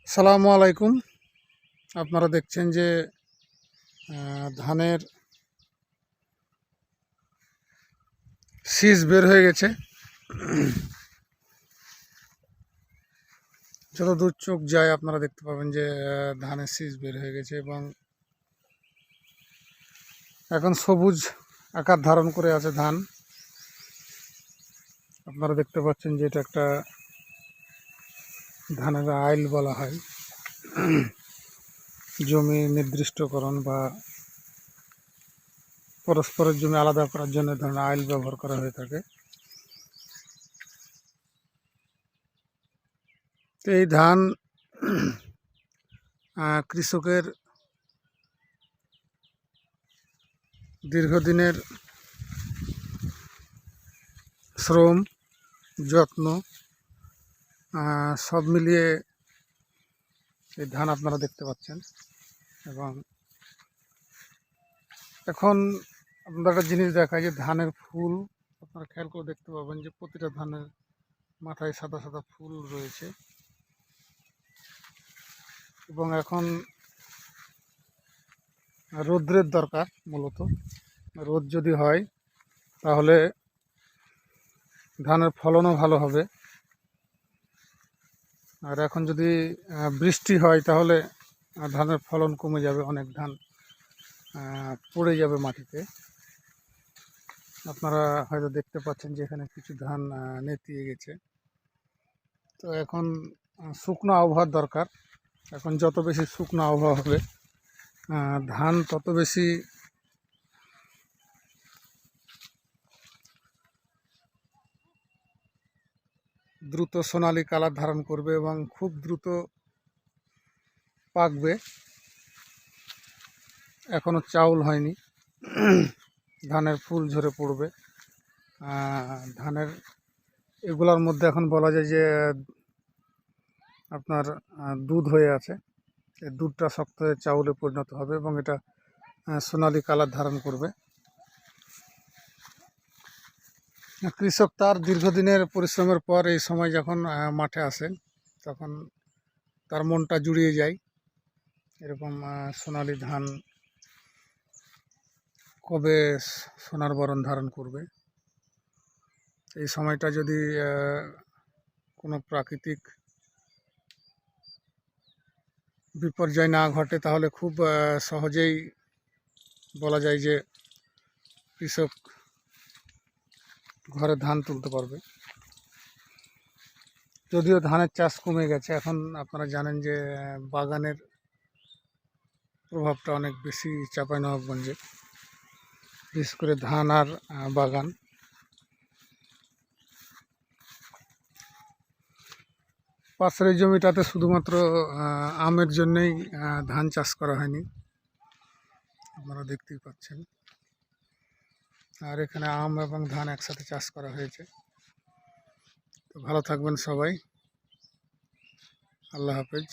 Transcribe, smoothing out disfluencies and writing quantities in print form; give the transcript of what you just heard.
আসসালামু আলাইকুম। আপনারা দেখছেন যে ধানের শীষ বের হয়ে গেছে। যত দূর চোখ যায় আপনারা দেখতে পাবেন যে ধানের শীষ বের হয়ে গেছে এবং এখন সবুজ আকার ধারণ করে আছে ধান। আপনারা দেখতে পাচ্ছেন যে এটা একটা ধানের আইল বলা হয়। জমি নির্দিষ্টকরণ বা পরস্পরের জমি আলাদা করার জন্য ধরনের আইল ব্যবহার করা হয়ে থাকে। তো এই ধান কৃষকের দীর্ঘদিনের শ্রম, যত্ন সব মিলিয়ে এই ধান আপনারা দেখতে পাচ্ছেন। এবং এখন আপনারা একটা জিনিস দেখায় যে ধানের ফুল আপনারা খেয়াল করে দেখতে পাবেন যে প্রতিটা ধানের মাথায় সাদা সাদা ফুল রয়েছে। এবং এখন রৌদ্রের দরকার, মূলত রোদ যদি হয় তাহলে ধানের ফলনও ভালো হবে। আর এখন যদি বৃষ্টি হয় তাহলে ধানের ফলন কমে যাবে, অনেক ধান পড়ে যাবে মাটিতে। আপনারা হয়তো দেখতে পাচ্ছেন যে এখানে কিছু ধান নেতিয়ে গেছে। তো এখন শুকনো আবহাওয়ার দরকার। এখন যত বেশি শুকনো আবহাওয়া হবে ধান তত বেশি দ্রুত সোনালি কালার ধারণ করবে এবং খুব দ্রুত পাকবে। এখনও চাউল হয়নি, ধানের ফুল ঝরে পড়বে। ধানের এগুলোর মধ্যে এখন বলা যায় যে আপনার দুধ হয়ে আছে। এই দুধটা শক্ত হয়ে চাউলে পরিণত হবে এবং এটা সোনালি কালার ধারণ করবে। কৃষক তার দীর্ঘদিনের পরিশ্রমের পর এই সময় যখন মাঠে আসে তখন তার মনটা জুড়িয়ে যায়। এরকম সোনালি ধান কবে সোনার বরণ ধারণ করবে। এই সময়টা যদি কোনো প্রাকৃতিক বিপর্যয় না ঘটে তাহলে খুব সহজেই বলা যায় যে কৃষক ঘরে ধান তুলতে পারবে। যদিও ধানের চাষ কমে গেছে, এখন আপনারা জানেন যে বাগানের প্রভাবটা অনেক বেশি চাঁপাইনবাবগঞ্জে, বিশেষ করে ধান আর বাগান। পাশের এই জমিটাতে শুধুমাত্র আমের জন্যেই ধান চাষ করা হয়নি, আপনারা দেখতেই পাচ্ছেন। আর এখানে আম এবং ধান একসাথে চাষ করা হয়েছে। তো ভালো থাকবেন সবাই, আল্লাহ হাফেজ।